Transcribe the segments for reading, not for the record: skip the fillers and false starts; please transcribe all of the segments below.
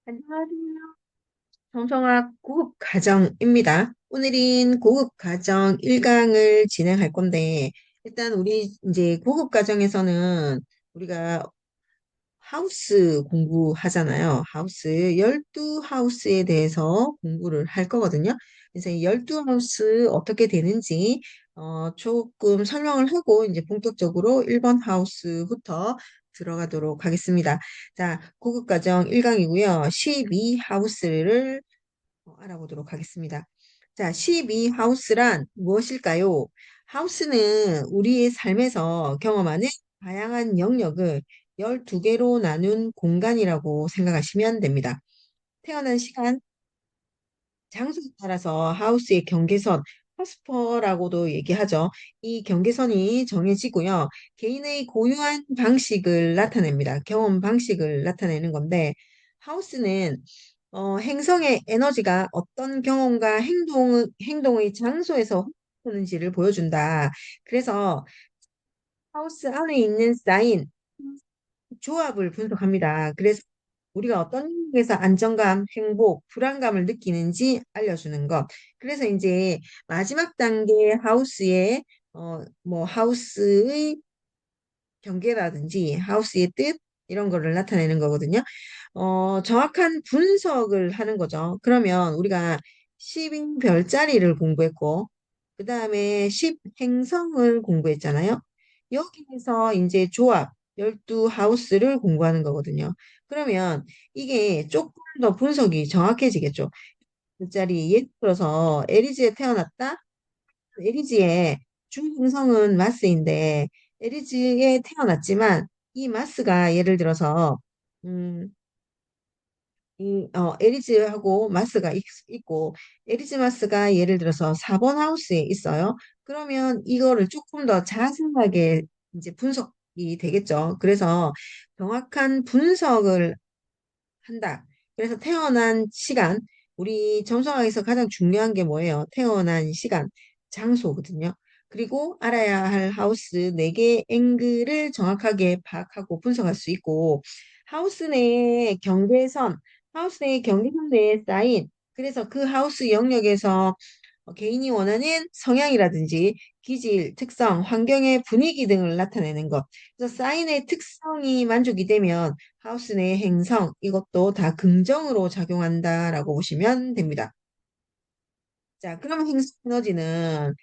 안녕하세요. 정성학 고급 가정입니다. 오늘은 고급 가정 1강을 진행할 건데, 일단 우리 이제 고급 가정에서는 우리가 하우스 공부하잖아요. 하우스, 12하우스에 대해서 공부를 할 거거든요. 그래서 이 12하우스 어떻게 되는지 조금 설명을 하고 이제 본격적으로 1번 하우스부터 들어가도록 하겠습니다. 자, 고급 가정 1강이고요. 12하우스를 알아보도록 하겠습니다. 자, 12하우스란 무엇일까요? 하우스는 우리의 삶에서 경험하는 다양한 영역을 12개로 나눈 공간이라고 생각하시면 됩니다. 태어난 시간, 장소에 따라서 하우스의 경계선, 허스퍼라고도 얘기하죠. 이 경계선이 정해지고요. 개인의 고유한 방식을 나타냅니다. 경험 방식을 나타내는 건데, 하우스는 행성의 에너지가 어떤 경험과 행동의 장소에서 흐르는지를 보여준다. 그래서 하우스 안에 있는 사인, 조합을 분석합니다. 그래서 우리가 어떤 영역에서 안정감, 행복, 불안감을 느끼는지 알려주는 것. 그래서 이제 마지막 단계 하우스의 뭐 하우스의 경계라든지 하우스의 뜻 이런 거를 나타내는 거거든요. 정확한 분석을 하는 거죠. 그러면 우리가 10인 별자리를 공부했고, 그 다음에 10 행성을 공부했잖아요. 여기에서 이제 조합, 12하우스를 공부하는 거거든요. 그러면 이게 조금 더 분석이 정확해지겠죠. 별자리, 예를 들어서 에리즈에 태어났다? 에리즈의 중행성은 마스인데, 에리즈에 태어났지만, 이 마스가 예를 들어서, 음, 에리즈하고 마스가 있고, 에리즈 마스가 예를 들어서 4번 하우스에 있어요. 그러면 이거를 조금 더 자세하게 이제 분석이 되겠죠. 그래서 정확한 분석을 한다. 그래서 태어난 시간, 우리 점성학에서 가장 중요한 게 뭐예요? 태어난 시간, 장소거든요. 그리고 알아야 할 하우스 4개 앵글을 정확하게 파악하고 분석할 수 있고, 하우스 내의 경계선, 하우스 내의 경계선 내에 쌓인, 그래서 그 하우스 영역에서 개인이 원하는 성향이라든지 기질, 특성, 환경의 분위기 등을 나타내는 것. 그래서 사인의 특성이 만족이 되면 하우스 내의 행성, 이것도 다 긍정으로 작용한다라고 보시면 됩니다. 자, 그럼 행성 에너지는,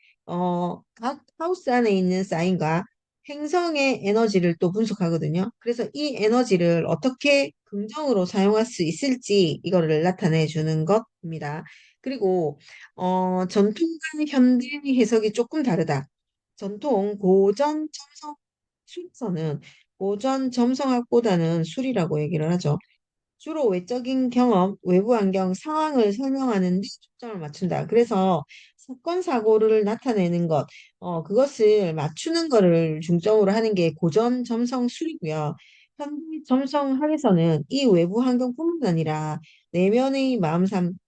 각 하우스 안에 있는 사인과 행성의 에너지를 또 분석하거든요. 그래서 이 에너지를 어떻게 긍정으로 사용할 수 있을지 이거를 나타내 주는 것입니다. 그리고, 전통과 현대 해석이 조금 다르다. 전통 고전 점성 순서는 고전 점성학보다는 술이라고 얘기를 하죠. 주로 외적인 경험, 외부 환경, 상황을 설명하는 데 초점을 맞춘다. 그래서 사건, 사고를 나타내는 것, 그것을 맞추는 거를 중점으로 하는 게 고전 점성술이고요. 현대 점성학에서는 이 외부 환경뿐만 아니라 내면의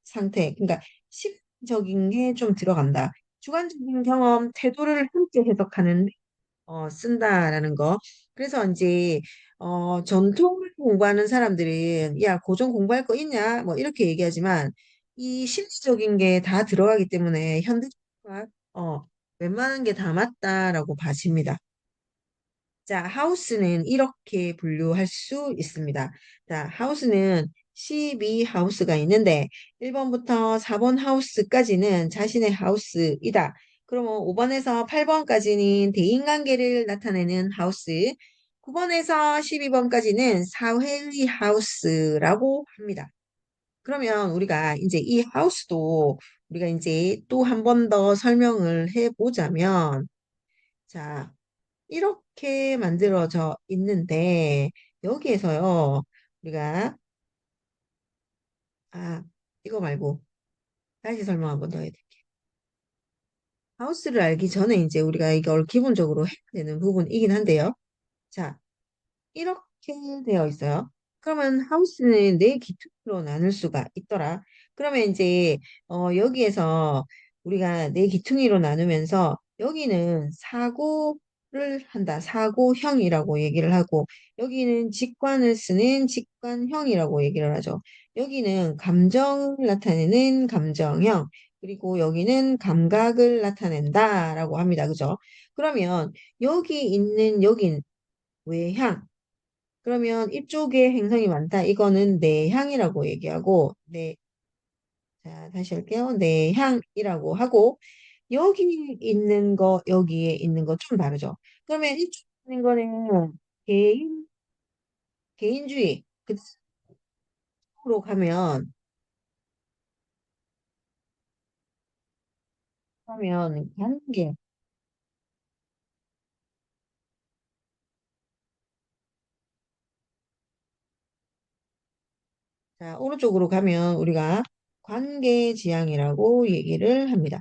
상태, 그러니까 심적인 게 좀 들어간다. 주관적인 경험, 태도를 함께 해석하는 쓴다라는 거. 그래서 이제 전통을 공부하는 사람들은 야, 고전 공부할 거 있냐? 뭐 이렇게 얘기하지만 이 심리적인 게 다 들어가기 때문에 현대과 웬만한 게 다 맞다라고 봐집니다. 자, 하우스는 이렇게 분류할 수 있습니다. 자, 하우스는 12하우스가 있는데 1번부터 4번 하우스까지는 자신의 하우스이다. 그러면 5번에서 8번까지는 대인관계를 나타내는 하우스, 9번에서 12번까지는 사회의 하우스라고 합니다. 그러면 우리가 이제 이 하우스도 우리가 이제 또 한 번 더 설명을 해보자면, 자, 이렇게 만들어져 있는데 여기에서요 우리가 아 이거 말고 다시 설명 한 번 더 해야 돼. 하우스를 알기 전에 이제 우리가 이걸 기본적으로 해야 되는 부분이긴 한데요. 자, 이렇게 되어 있어요. 그러면 하우스는 네 기둥으로 나눌 수가 있더라. 그러면 이제 여기에서 우리가 네 기퉁이로 나누면서 여기는 사고 한다. 사고형이라고 얘기를 하고, 여기는 직관을 쓰는 직관형이라고 얘기를 하죠. 여기는 감정을 나타내는 감정형, 그리고 여기는 감각을 나타낸다라고 합니다. 그죠? 그러면 여긴 외향. 그러면 이쪽에 행성이 많다. 이거는 내향이라고 얘기하고, 자, 다시 할게요. 내향이라고 하고, 여기에 있는 거 좀 다르죠. 그러면 이쪽에 있는 거는 개인, 개인주의. 그쪽으로 가면 관계. 자, 오른쪽으로 가면 우리가 관계지향이라고 얘기를 합니다.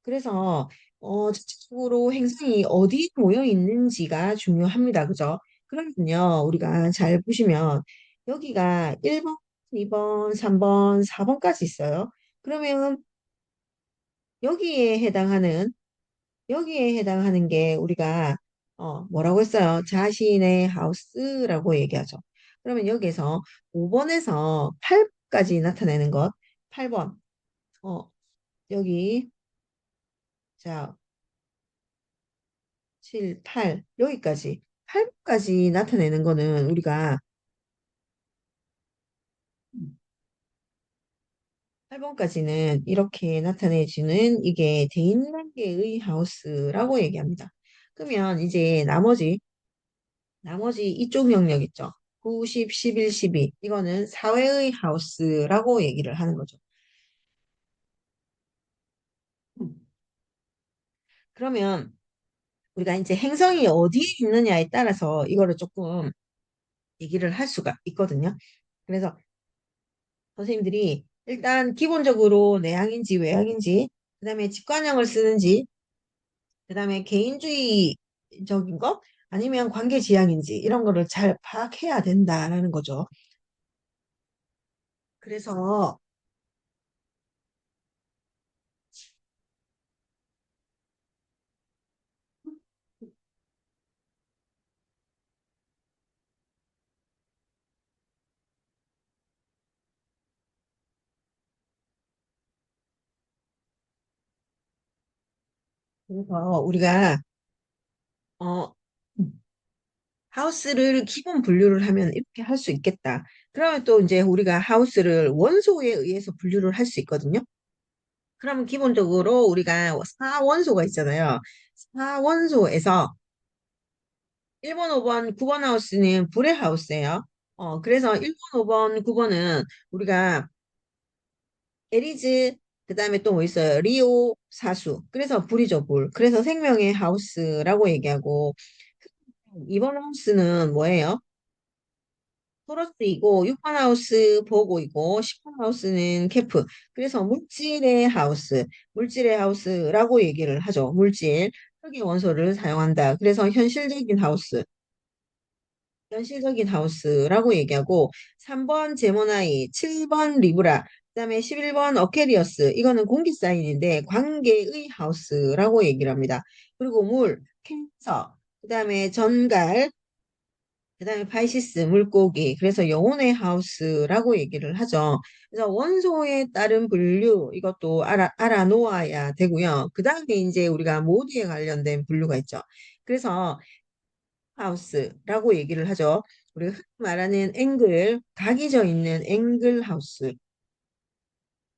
그래서, 전체적으로 행성이 어디 모여 있는지가 중요합니다. 그죠? 그러면요, 우리가 잘 보시면, 여기가 1번, 2번, 3번, 4번까지 있어요. 그러면 여기에 해당하는, 여기에 해당하는 게 우리가, 뭐라고 했어요? 자신의 하우스라고 얘기하죠. 그러면 여기에서 5번에서 8까지 나타내는 것, 8번, 어, 여기, 자, 7, 8, 여기까지. 8까지 나타내는 거는 우리가 8번까지는 이렇게 나타내주는 이게 대인관계의 하우스라고 얘기합니다. 그러면 이제 나머지 이쪽 영역 있죠. 9, 10, 11, 12. 이거는 사회의 하우스라고 얘기를 하는 거죠. 음. 그러면 우리가 이제 행성이 어디에 있느냐에 따라서 이거를 조금 얘기를 할 수가 있거든요. 그래서 선생님들이 일단 기본적으로 내향인지 외향인지, 그다음에 직관형을 쓰는지, 그다음에 개인주의적인 거, 아니면 관계지향인지 이런 거를 잘 파악해야 된다라는 거죠. 그래서 우리가 어 하우스를 기본 분류를 하면 이렇게 할 수 있겠다. 그러면 또 이제 우리가 하우스를 원소에 의해서 분류를 할 수 있거든요. 그러면 기본적으로 우리가 4원소가 있잖아요. 4원소에서 1번, 5번, 9번 하우스는 불의 하우스예요. 그래서 1번, 5번, 9번은 우리가 에리즈, 그 다음에 또 뭐 있어요? 리오, 사수. 그래서 불이죠, 불. 그래서 생명의 하우스라고 얘기하고, 2번 하우스는 뭐예요? 토러스이고, 6번 하우스 보고이고, 10번 하우스는 케프. 그래서 물질의 하우스라고 얘기를 하죠. 물질. 흙의 원소를 사용한다. 그래서 현실적인 하우스라고 얘기하고 3번 제모나이, 7번 리브라, 그다음에 11번 어케리어스 이거는 공기 사인인데 관계의 하우스라고 얘기를 합니다. 그리고 캔서, 그다음에 전갈, 그다음에 파이시스 물고기 그래서 영혼의 하우스라고 얘기를 하죠. 그래서 원소에 따른 분류 이것도 알아놓아야 되고요. 그다음에 이제 우리가 모드에 관련된 분류가 있죠. 그래서 하우스라고 얘기를 하죠. 우리가 흔히 말하는 각이 져 있는 앵글 하우스.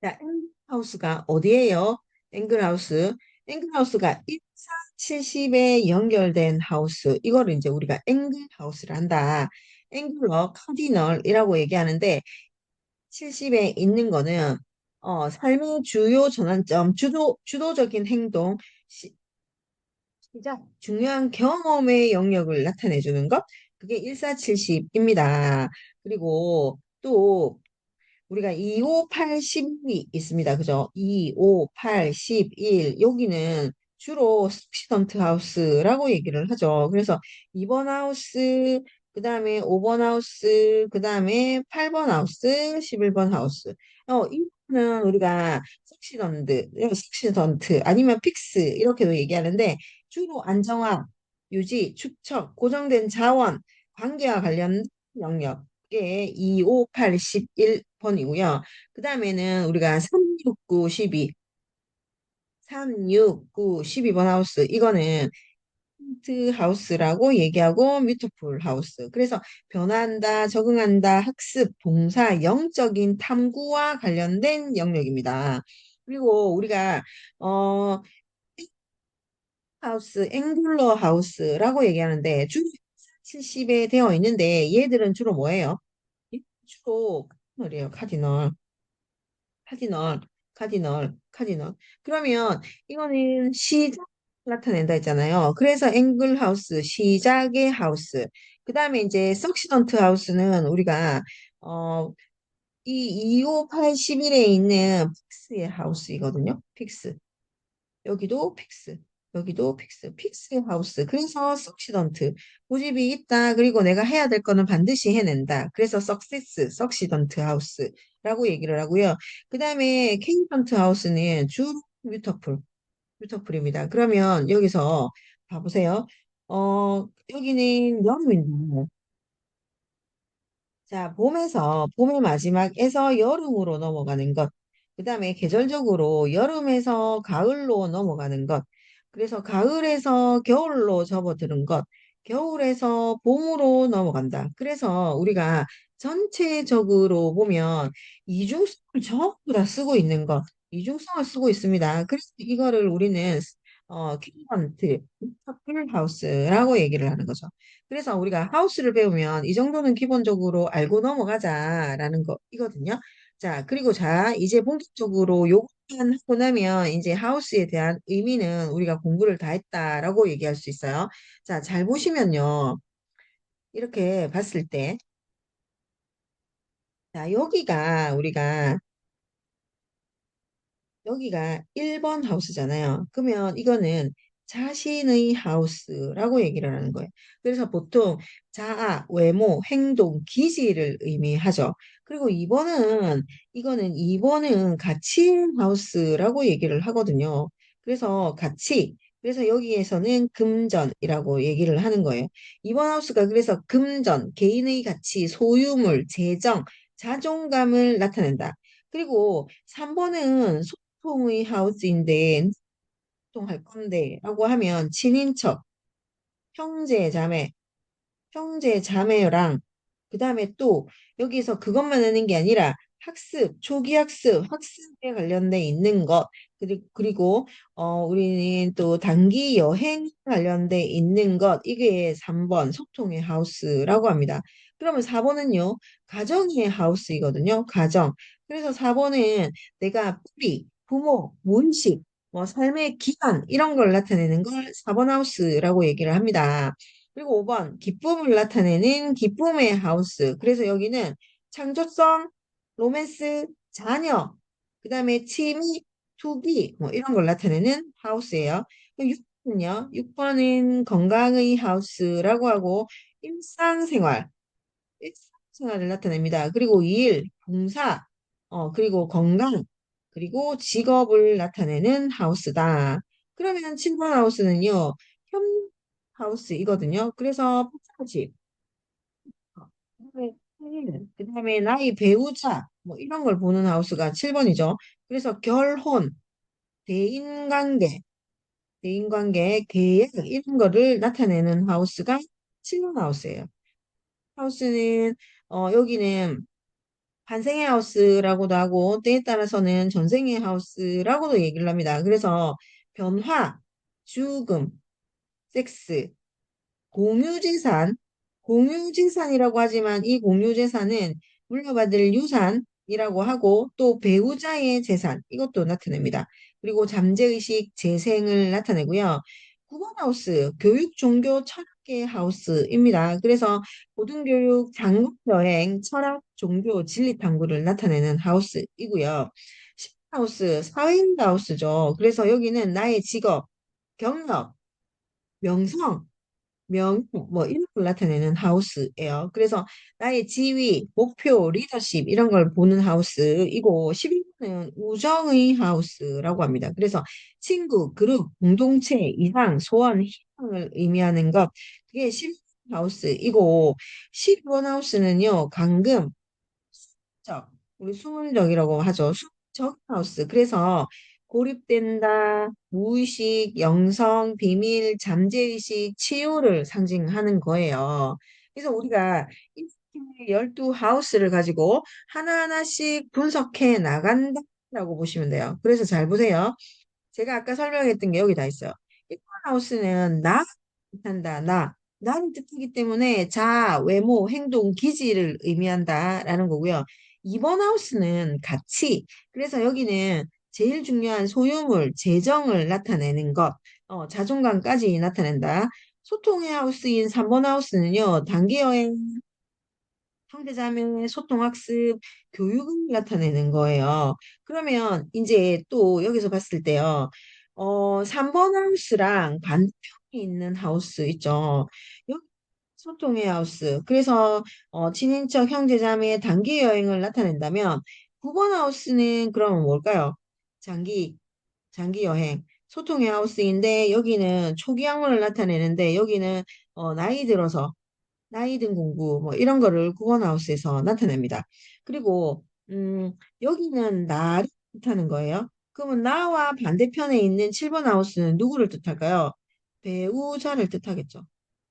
자, 앵글 하우스가 어디예요? 앵글 하우스. 앵글 하우스가 1사70에 연결된 하우스. 이거를 이제 우리가 앵글 하우스를 한다. 앵글러 카디널이라고 얘기하는데 70에 있는 거는 삶의 주요 전환점, 주도적인 행동, 시작, 중요한 경험의 영역을 나타내 주는 것. 그게 1470입니다. 그리고 또 우리가 2, 5, 8, 10이 있습니다. 그죠? 2, 5, 8, 11. 여기는 주로 스튜던트 하우스라고 얘기를 하죠. 그래서 2번 하우스, 그 다음에 5번 하우스, 그 다음에 8번 하우스, 11번 하우스. 이거는 우리가 섹시던트 아니면 픽스 이렇게도 얘기하는데 주로 안정화, 유지, 축척, 고정된 자원, 관계와 관련 영역에 2, 5, 8, 11번이고요. 그 다음에는 우리가 3, 6, 9, 12, 3, 6, 9, 12번 하우스. 이거는 힌트 하우스라고 얘기하고 뮤트풀 하우스. 그래서 변화한다, 적응한다, 학습, 동사, 영적인 탐구와 관련된 영역입니다. 그리고 우리가 어 하우스, 앵글러 하우스라고 얘기하는데 주로 70에 되어 있는데 얘들은 주로 뭐예요? 주로 카디널이에요. 카디널, 카디널, 카디널. 그러면 이거는 시작 나타낸다 했잖아요. 그래서 앵글 하우스, 시작의 하우스. 그 다음에 이제 석시던트 하우스는 우리가 어, 이 2581에 있는 픽스의 하우스이거든요. 픽스. 여기도 픽스, 여기도 픽스, 픽스 하우스. 그래서 석시던트. 고집이 있다. 그리고 내가 해야 될 거는 반드시 해낸다. 그래서 석세스, 석시던트 하우스라고 얘기를 하고요. 그 다음에 케이턴트 하우스는 주 뮤터풀, 뮤터풀입니다. 그러면 여기서 봐보세요. 여기는 여름인데, 자, 봄의 마지막에서 여름으로 넘어가는 것. 그 다음에 계절적으로 여름에서 가을로 넘어가는 것. 그래서 가을에서 겨울로 접어드는 것. 겨울에서 봄으로 넘어간다. 그래서 우리가 전체적으로 보면 이중성을 전부 다 쓰고 있는 것. 이중성을 쓰고 있습니다. 그래서 이거를 우리는 퀴먼트, 커플 하우스라고 얘기를 하는 거죠. 그래서 우리가 하우스를 배우면 이 정도는 기본적으로 알고 넘어가자라는 거이거든요. 자, 그리고 자, 이제 본격적으로 요것만 하고 나면 이제 하우스에 대한 의미는 우리가 공부를 다 했다라고 얘기할 수 있어요. 자, 잘 보시면요. 이렇게 봤을 때, 자, 여기가 1번 하우스잖아요. 그러면 이거는 자신의 하우스라고 얘기를 하는 거예요. 그래서 보통 자아, 외모, 행동, 기질을 의미하죠. 그리고 이거는 가치 하우스라고 얘기를 하거든요. 그래서 그래서 여기에서는 금전이라고 얘기를 하는 거예요. 2번 하우스가 그래서 금전, 개인의 가치, 소유물, 재정, 자존감을 나타낸다. 그리고 3번은 소통의 하우스인데, 소통할 건데, 라고 하면 친인척, 형제, 자매, 형제, 자매랑, 그 다음에 또 여기서 그것만 하는 게 아니라 학습, 초기 학습, 학습에 관련돼 있는 것, 그리고 우리는 또 단기 여행 관련돼 있는 것, 이게 3번 소통의 하우스라고 합니다. 그러면 4번은요, 가정의 하우스이거든요. 가정. 그래서 4번은 내가 뿌리, 부모, 문식, 뭐 삶의 기간 이런 걸 나타내는 걸 4번 하우스라고 얘기를 합니다. 그리고 5번, 기쁨을 나타내는 기쁨의 하우스. 그래서 여기는 창조성, 로맨스, 자녀, 그 다음에 취미, 투기, 뭐 이런 걸 나타내는 하우스예요. 6번은요, 6번은 건강의 하우스라고 하고, 일상생활, 일상생활을 나타냅니다. 그리고 일, 봉사, 그리고 건강, 그리고 직업을 나타내는 하우스다. 그러면 7번 하우스는요, 현 하우스이거든요. 그래서 포차집, 그다음에 나의 배우자, 뭐 이런 걸 보는 하우스가 7번이죠. 그래서 결혼, 대인관계, 계획 이런 거를 나타내는 하우스가 7번 하우스예요. 하우스는 여기는 반생의 하우스라고도 하고 때에 따라서는 전생의 하우스라고도 얘기를 합니다. 그래서 변화, 죽음, 섹스, 공유재산, 공유재산이라고 하지만 이 공유재산은 물려받을 유산이라고 하고 또 배우자의 재산, 이것도 나타냅니다. 그리고 잠재의식, 재생을 나타내고요. 9번 하우스, 교육, 종교, 철학계 하우스입니다. 그래서 고등교육, 장국여행, 철학, 종교, 진리탐구를 나타내는 하우스이고요. 10번 하우스, 사회인 하우스죠. 그래서 여기는 나의 직업, 경력, 명성, 뭐 이런 걸 나타내는 하우스예요. 그래서 나의 지위, 목표, 리더십 이런 걸 보는 하우스이고 11번은 우정의 하우스라고 합니다. 그래서 친구, 그룹, 공동체, 이상, 소원, 희망 을 의미하는 것, 그게 10번 하우스이고, 12번 하우스는요, 강금, 적, 우리 수문적이라고 하죠. 수적 하우스. 그래서 고립된다, 무의식, 영성, 비밀, 잠재의식, 치유를 상징하는 거예요. 그래서 우리가 이 12 하우스를 가지고 하나하나씩 분석해 나간다라고 보시면 돼요. 그래서 잘 보세요. 제가 아까 설명했던 게 여기 다 있어요. 1번 하우스는 나 뜻한다, 나. 나를 뜻하기 때문에 자, 외모, 행동, 기질을 의미한다라는 거고요. 2번 하우스는 가치. 그래서 여기는 제일 중요한 소유물, 재정을 나타내는 것, 자존감까지 나타낸다. 소통의 하우스인 3번 하우스는요, 단기 여행, 형제자매, 소통학습, 교육을 나타내는 거예요. 그러면 이제 또 여기서 봤을 때요. 3번 하우스랑 반대편에 있는 하우스 있죠. 여기 소통의 하우스. 그래서 친인척, 형제자매, 단기 여행을 나타낸다면 9번 하우스는 그러면 뭘까요? 장기, 장기 여행. 소통의 하우스인데 여기는 초기 학문을 나타내는데 여기는 나이 들어서 나이 든 공부 뭐 이런 거를 구원하우스에서 나타냅니다. 그리고 여기는 나를 뜻하는 거예요. 그러면 나와 반대편에 있는 7번 하우스는 누구를 뜻할까요? 배우자를 뜻하겠죠.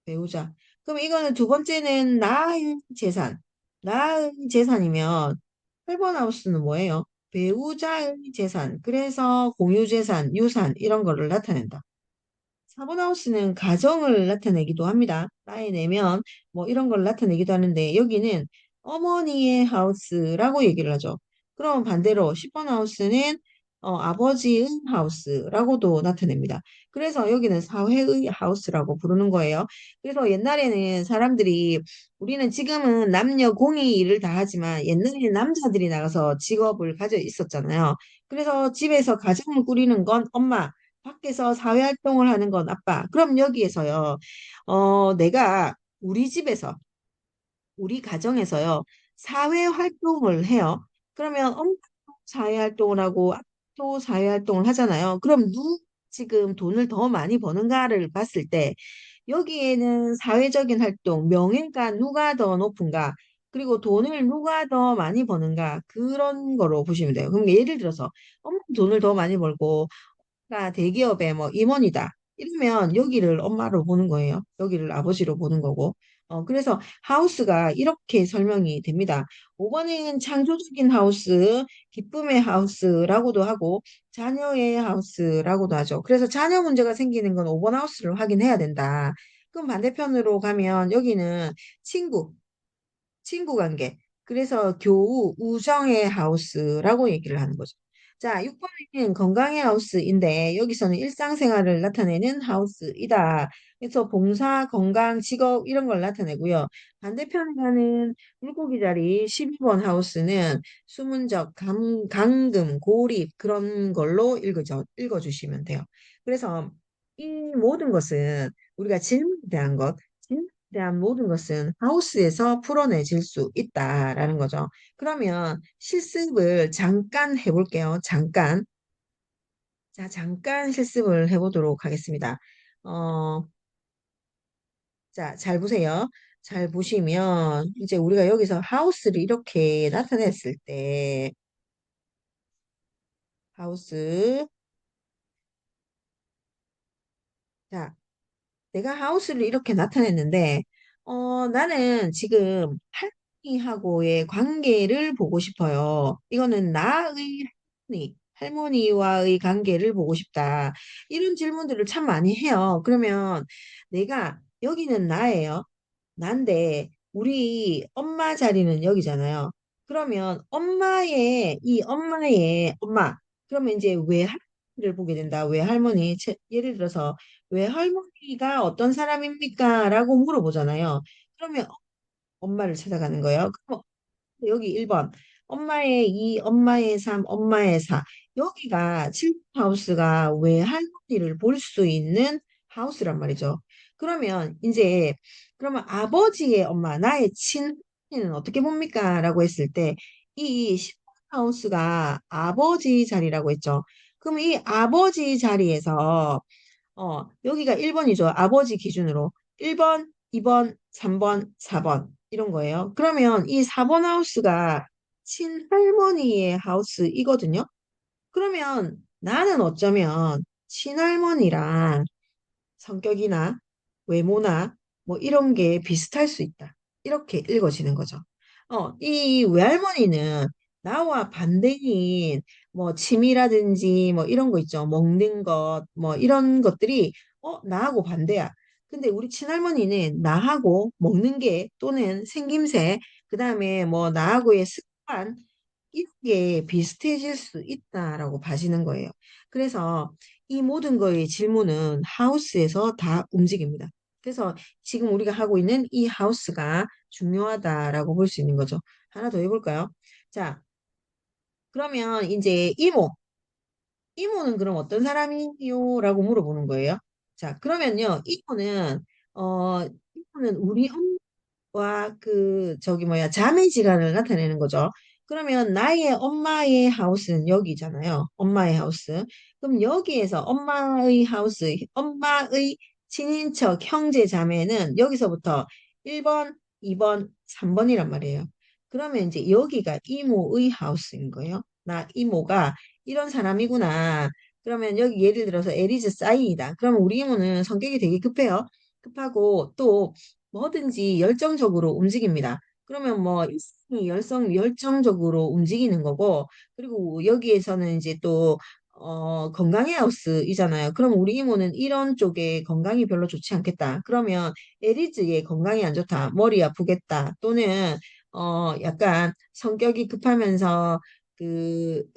배우자. 그럼 이거는 두 번째는 나의 재산. 나의 재산이면 8번 하우스는 뭐예요? 배우자의 재산. 그래서 공유재산, 유산 이런 거를 나타낸다. 사본하우스는 가정을 나타내기도 합니다. 나의 내면, 뭐 이런 걸 나타내기도 하는데, 여기는 어머니의 하우스라고 얘기를 하죠. 그럼 반대로 10번 하우스는 아버지의 하우스라고도 나타냅니다. 그래서 여기는 사회의 하우스라고 부르는 거예요. 그래서 옛날에는 사람들이, 우리는 지금은 남녀 공이 일을 다 하지만 옛날에는 남자들이 나가서 직업을 가져 있었잖아요. 그래서 집에서 가정을 꾸리는 건 엄마, 밖에서 사회활동을 하는 건 아빠. 그럼 여기에서요, 내가 우리 집에서, 우리 가정에서요, 사회활동을 해요. 그러면 엄마도 사회활동을 하고 아빠도 사회활동을 하잖아요. 그럼 지금 돈을 더 많이 버는가를 봤을 때, 여기에는 사회적인 활동, 명예가 누가 더 높은가, 그리고 돈을 누가 더 많이 버는가, 그런 거로 보시면 돼요. 그럼 예를 들어서, 엄마 돈을 더 많이 벌고, 가 대기업의 뭐 임원이다. 이러면 여기를 엄마로 보는 거예요. 여기를 아버지로 보는 거고. 그래서 하우스가 이렇게 설명이 됩니다. 5번은 창조적인 하우스, 기쁨의 하우스라고도 하고, 자녀의 하우스라고도 하죠. 그래서 자녀 문제가 생기는 건 5번 하우스를 확인해야 된다. 그럼 반대편으로 가면 여기는 친구, 친구 관계. 그래서 교우, 우정의 하우스라고 얘기를 하는 거죠. 자, 6번은 건강의 하우스인데 여기서는 일상생활을 나타내는 하우스이다. 그래서 봉사, 건강, 직업 이런 걸 나타내고요. 반대편에 가는 물고기 자리 12번 하우스는 수문적, 감금, 고립 그런 걸로 읽어주시면 돼요. 그래서 이 모든 것은 우리가 질문에 대한 것, 대한 모든 것은 하우스에서 풀어내질 수 있다라는 거죠. 그러면 실습을 잠깐 해볼게요. 잠깐. 자, 잠깐 실습을 해보도록 하겠습니다. 어, 자, 잘 보세요. 잘 보시면 이제 우리가 여기서 하우스를 이렇게 나타냈을 때 하우스. 자, 내가 하우스를 이렇게 나타냈는데, 나는 지금 할머니하고의 관계를 보고 싶어요. 이거는 나의 할머니와의 관계를 보고 싶다. 이런 질문들을 참 많이 해요. 그러면 내가, 여기는 나예요. 난데, 우리 엄마 자리는 여기잖아요. 그러면 엄마의 엄마. 그러면 이제 외할머니를 보게 된다. 외할머니. 예를 들어서, 외할머니가 어떤 사람입니까? 라고 물어보잖아요. 그러면 엄마를 찾아가는 거예요. 그럼 여기 1번. 엄마의 2, 엄마의 3, 엄마의 4. 여기가 칠하우스가 외할머니를 볼 수 있는 하우스란 말이죠. 그러면 이제 그러면 아버지의 엄마, 나의 친는 어떻게 봅니까? 라고 했을 때 이 하우스가 아버지 자리라고 했죠. 그럼 이 아버지 자리에서 여기가 1번이죠. 아버지 기준으로. 1번, 2번, 3번, 4번. 이런 거예요. 그러면 이 4번 하우스가 친할머니의 하우스이거든요. 그러면 나는 어쩌면 친할머니랑 성격이나 외모나 뭐 이런 게 비슷할 수 있다. 이렇게 읽어지는 거죠. 이 외할머니는 나와 반대인 뭐 취미라든지 뭐 이런 거 있죠. 먹는 것, 뭐 이런 것들이 나하고 반대야. 근데 우리 친할머니는 나하고 먹는 게 또는 생김새, 그다음에 뭐 나하고의 습관 이게 비슷해질 수 있다라고 봐지는 거예요. 그래서 이 모든 거의 질문은 하우스에서 다 움직입니다. 그래서 지금 우리가 하고 있는 이 하우스가 중요하다라고 볼 수 있는 거죠. 하나 더 해볼까요? 자, 그러면 이제 이모는 그럼 어떤 사람이요? 라고 물어보는 거예요. 자, 그러면요, 이모는 우리 와, 저기 뭐야, 자매지간을 나타내는 거죠. 그러면 나의 엄마의 하우스는 여기잖아요. 엄마의 하우스. 그럼 여기에서 엄마의 하우스, 엄마의 친인척, 형제, 자매는 여기서부터 1번, 2번, 3번이란 말이에요. 그러면 이제 여기가 이모의 하우스인 거예요. 나 이모가 이런 사람이구나. 그러면 여기 예를 들어서 에리즈 사인이다. 그러면 우리 이모는 성격이 되게 급해요. 급하고 또 뭐든지 열정적으로 움직입니다. 그러면 뭐 일성이 열정적으로 움직이는 거고 그리고 여기에서는 이제 또 건강의 하우스이잖아요. 그럼 우리 이모는 이런 쪽에 건강이 별로 좋지 않겠다. 그러면 에리즈의 건강이 안 좋다. 머리 아프겠다. 또는 약간 성격이 급하면서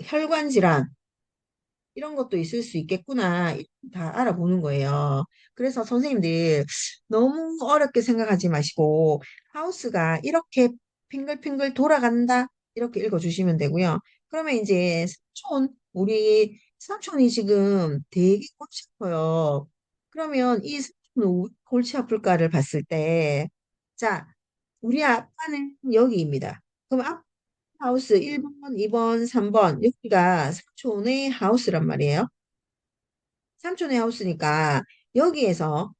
혈관 질환 이런 것도 있을 수 있겠구나. 다 알아보는 거예요. 그래서 선생님들 너무 어렵게 생각하지 마시고 하우스가 이렇게 핑글핑글 돌아간다. 이렇게 읽어주시면 되고요. 그러면 이제 우리 삼촌이 지금 되게 골치 아파요. 그러면 이 삼촌은 왜 골치 아플까를 봤을 때, 자, 우리 아빠는 여기입니다. 그럼 하우스 1번, 2번, 3번. 여기가 삼촌의 하우스란 말이에요. 삼촌의 하우스니까 여기에서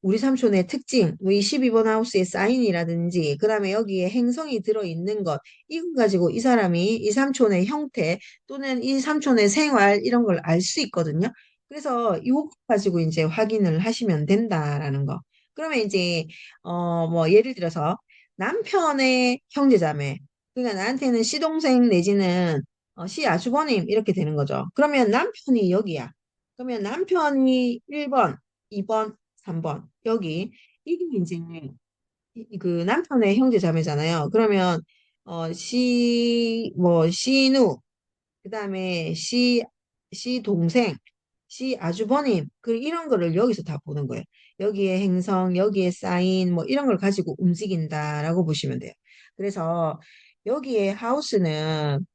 우리 삼촌의 특징, 우리 12번 하우스의 사인이라든지 그다음에 여기에 행성이 들어있는 것 이거 가지고 이 사람이 이 삼촌의 형태 또는 이 삼촌의 생활 이런 걸 알 수 있거든요. 그래서 이거 가지고 이제 확인을 하시면 된다라는 거. 그러면 이제 뭐 예를 들어서 남편의 형제자매 그러니까 나한테는 시동생 내지는 시아주버님 이렇게 되는 거죠. 그러면 남편이 여기야. 그러면 남편이 1번, 2번, 3번. 여기. 이게 이제 그 남편의 형제 자매잖아요. 그러면 시누, 그다음에 시 동생, 시 아주버님, 이런 거를 여기서 다 보는 거예요. 여기에 행성, 여기에 사인, 뭐 이런 걸 가지고 움직인다라고 보시면 돼요. 그래서 여기에 하우스는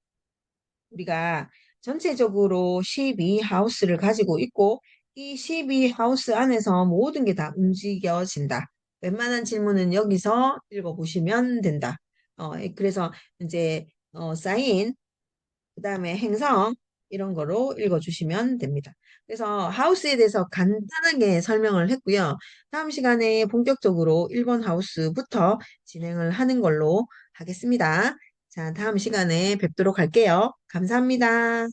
우리가 전체적으로 12 하우스를 가지고 있고 이 12 하우스 안에서 모든 게 다 움직여진다. 웬만한 질문은 여기서 읽어보시면 된다. 그래서 이제 사인, 그다음에 행성 이런 거로 읽어주시면 됩니다. 그래서 하우스에 대해서 간단하게 설명을 했고요. 다음 시간에 본격적으로 1번 하우스부터 진행을 하는 걸로 하겠습니다. 자, 다음 시간에 뵙도록 할게요. 감사합니다.